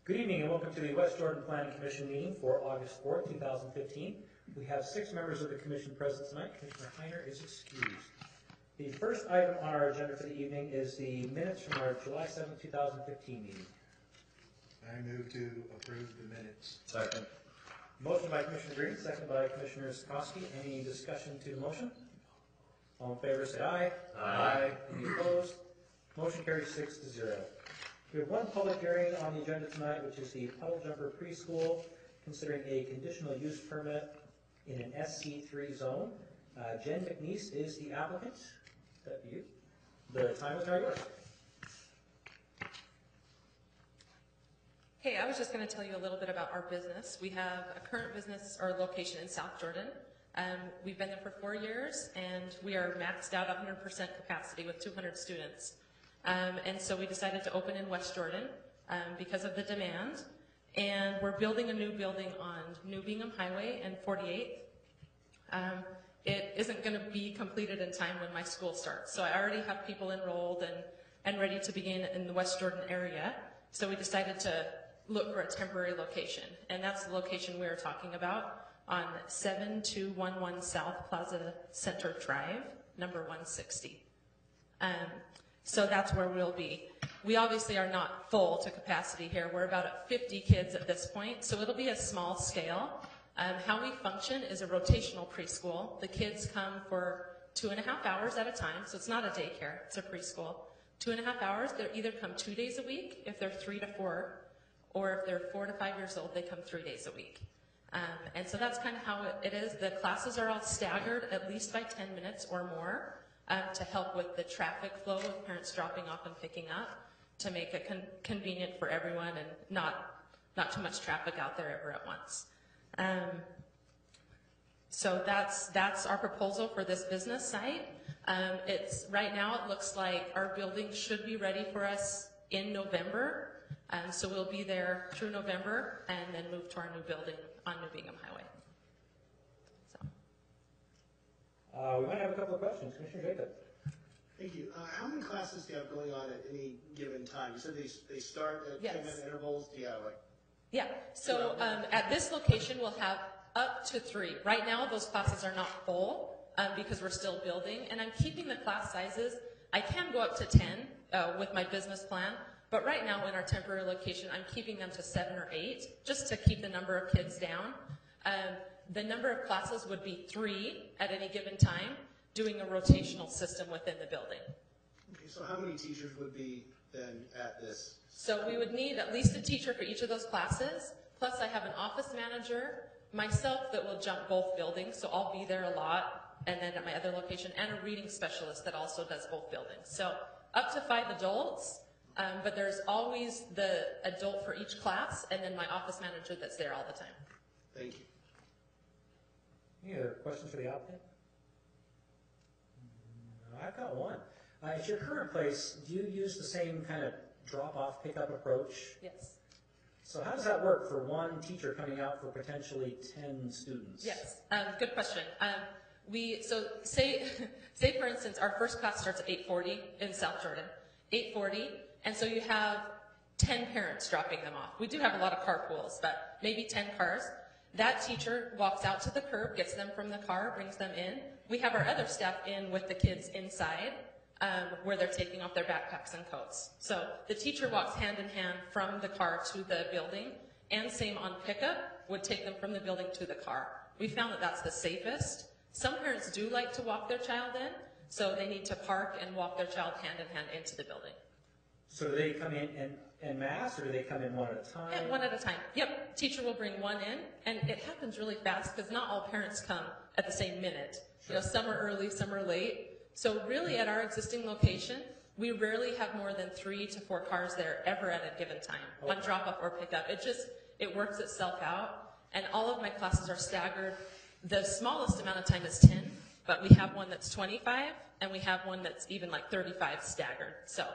Good evening and welcome to the West Jordan Planning Commission meeting for August 4th, 2015. We have 6 members of the commission present tonight. Commissioner Heiner is excused. The first item on our agenda for the evening is the minutes from our July 7th, 2015 meeting. I move to approve the minutes. Second. Motion by Commissioner Green, second by Commissioner Skoski. Any discussion to the motion? All in favor say aye. Aye. Any opposed? Motion carries 6-0. We have one public hearing on the agenda tonight, which is the Puddle Jumper Preschool, considering a conditional use permit in an SC3 zone. Jen McNeese is the applicant. Is that you? The time is now yours. Hey, I was just going to tell you a little bit about our business. We have a current business or location in South Jordan. We've been there for 4 years, and we are maxed out 100% capacity with 200 students. And so we decided to open in West Jordan because of the demand. And we're building a new building on New Bingham Highway and 48th. It isn't going to be completed in time when my school starts. So I already have people enrolled and ready to begin in the West Jordan area. So we decided to look for a temporary location. And that's the location we are talking about on 7211 South Plaza Center Drive, number 160. So that's where we'll be. We obviously are not full to capacity here. We're about at 50 kids at this point, so it'll be a small scale. How we function is a rotational preschool. The kids come for 2.5 hours at a time, so it's not a daycare, it's a preschool. 2.5 hours, they either come 2 days a week if they're 3 to 4, or if they're 4 to 5 years old, they come 3 days a week. And so that's kind of how it is. The classes are all staggered at least by 10 minutes or more. To help with the traffic flow of parents dropping off and picking up, to make it convenient for everyone and not too much traffic out there ever at once. So that's our proposal for this business site. It's right now it looks like our building should be ready for us in November. So we'll be there through November and then move to our new building on New Bingham Highway. We might have a couple of questions. Commissioner Jacob. Thank you. How many classes do you have going on at any given time? You said they start at 10-minute intervals. Do you have like? Yeah. So at this location, we'll have up to 3. Right now, those classes are not full because we're still building, and I'm keeping the class sizes. I can go up to 10 with my business plan, but right now in our temporary location, I'm keeping them to 7 or 8 just to keep the number of kids down. The number of classes would be 3 at any given time, doing a rotational system within the building. Okay, so how many teachers would be then at this? So we would need at least a teacher for each of those classes, plus I have an office manager, myself that will jump both buildings, so I'll be there a lot, and then at my other location, and a reading specialist that also does both buildings. So up to 5 adults, but there's always the adult for each class, and then my office manager that's there all the time. Thank you. Any other questions for the applicant? No, I've got one. At your current place, do you use the same kind of drop-off pickup approach? Yes. So how does that work for one teacher coming out for potentially 10 students? Yes, good question. So say for instance, our first class starts at 8:40 in South Jordan, 8:40, and so you have 10 parents dropping them off. We do have a lot of carpools, but maybe 10 cars. That teacher walks out to the curb, gets them from the car, brings them in. We have our other staff in with the kids inside where they're taking off their backpacks and coats. So the teacher walks hand in hand from the car to the building, and same on pickup, would take them from the building to the car. We found that that's the safest. Some parents do like to walk their child in, so they need to park and walk their child hand in hand into the building. So do they come in en masse, or do they come in one at a time? Yeah, one at a time. Yep, teacher will bring one in, and it happens really fast because not all parents come at the same minute. Sure. You know, some are early, some are late. So really at our existing location, we rarely have more than 3 to 4 cars there ever at a given time on drop-off or pickup. It works itself out, and all of my classes are staggered. The smallest amount of time is 10, but we have one that's 25, and we have one that's even like 35 staggered. So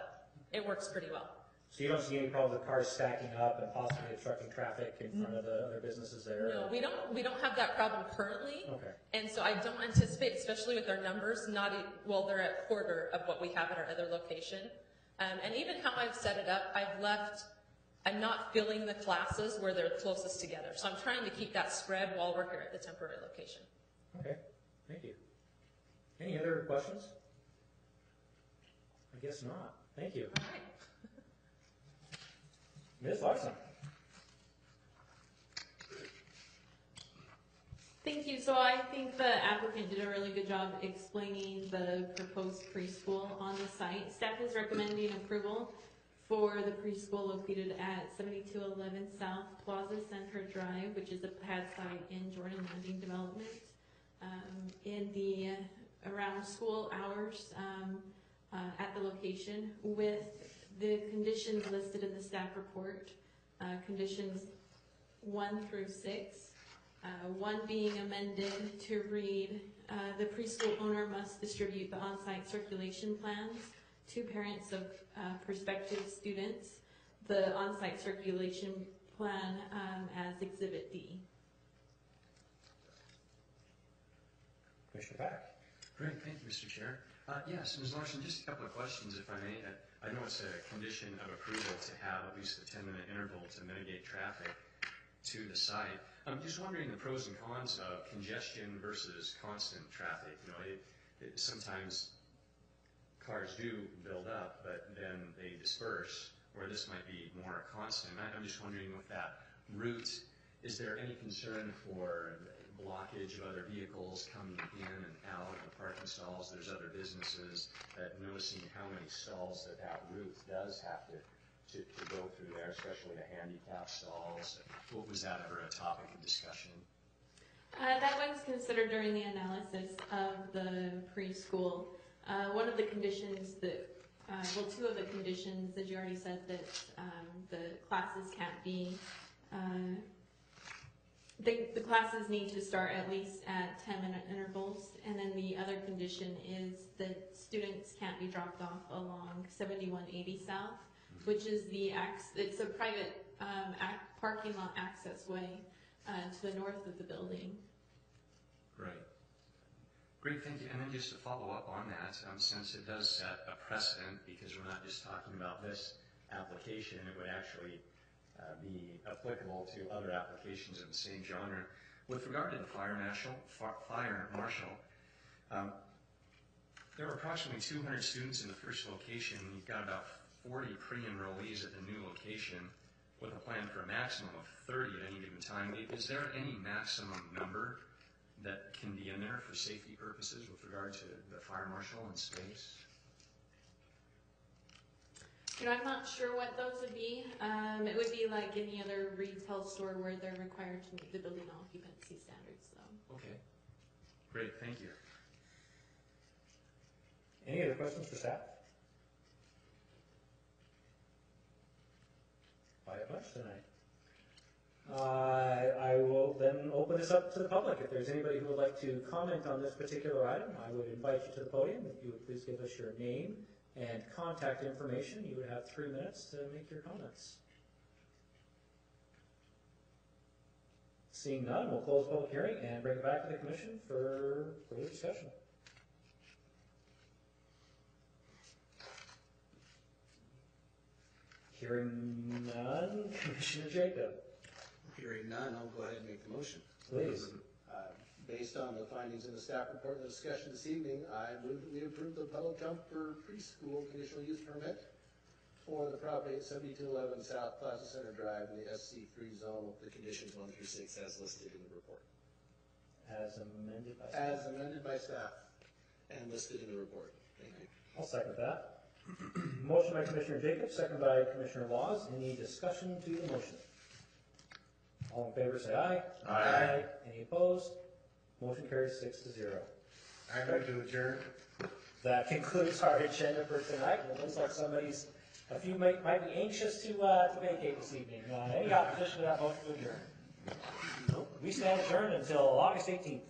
it works pretty well. So you don't see any problem with cars stacking up and possibly obstructing traffic in front of the other businesses there? No, we don't have that problem currently. Okay. And so I don't anticipate, especially with our numbers, they're at quarter of what we have at our other location. And even how I've set it up, I've left I'm not filling the classes where they're closest together. So I'm trying to keep that spread while we're here at the temporary location. Okay, thank you. Any other questions? I guess not. Thank you. All right. Ms. Larson? Thank you. So I think the applicant did a really good job explaining the proposed preschool on the site. Staff is recommending approval for the preschool located at 7211 South Plaza Center Drive, which is a pad site in Jordan Landing Development. In the around school hours at the location with the conditions listed in the staff report, conditions 1 through 6. 1 being amended to read, the preschool owner must distribute the on-site circulation plans to parents of prospective students, the on-site circulation plan as Exhibit D. Commissioner Pack? Great, thank you, Mr. Chair. Yes, Ms. Larson, just a couple of questions, if I may. I know it's a condition of approval to have at least a 10-minute interval to mitigate traffic to the site. I'm just wondering the pros and cons of congestion versus constant traffic. You know, sometimes cars do build up, but then they disperse, where this might be more constant. I'm just wondering with that route, is there any concern for blockage of other vehicles coming in and out of the parking stalls? There's other businesses that noticing how many stalls that route does have to go through there, especially the handicap stalls. Was that ever a topic of discussion? That was considered during the analysis of the preschool. One of the conditions that, well, 2 of the conditions, as you already said, that the classes can't be, the classes need to start at least at 10-minute intervals, and then the other condition is that students can't be dropped off along 7180 South, which is it's a private parking lot access way to the north of the building. Right. Great, thank you. And then just to follow up on that, since it does set a precedent, because we're not just talking about this application, it would actually be applicable to other applications of the same genre. With regard to the fire marshal, there are approximately 200 students in the first location. You've got about 40 pre-enrollees at the new location with a plan for a maximum of 30 at any given time. Is there any maximum number that can be in there for safety purposes with regard to the fire marshal and space? You know, I'm not sure what those would be. It would be like any other retail store where they're required to meet the building occupancy standards, though. Okay. Great, thank you. Any other questions for staff? By a bunch tonight. I will then open this up to the public. If there's anybody who would like to comment on this particular item, I would invite you to the podium. If you would please give us your name and contact information. You would have 3 minutes to make your comments. Seeing none, we'll close the public hearing and bring it back to the commission for further discussion. Hearing none, Commissioner Jacob. Hearing none, I'll go ahead and make the motion. Please. Based on the findings in the staff report and the discussion this evening, I move that we approve the Puddle Jumper preschool conditional use permit for the property at 7211 South Plaza Center Drive in the SC3 zone with the conditions 1 through 6 as listed in the report. As amended by staff. As amended by staff and listed in the report. Thank you. I'll second that. Motion by Commissioner Jacobs, second by Commissioner Laws. Any discussion to the motion? All in favor say aye. Aye. Any opposed? Motion carries 6-0. I move to adjourn. That concludes our agenda for tonight. It looks like a few might be anxious to vacate this evening. Any opposition to that motion to adjourn? Nope. We stand adjourned until August 18th.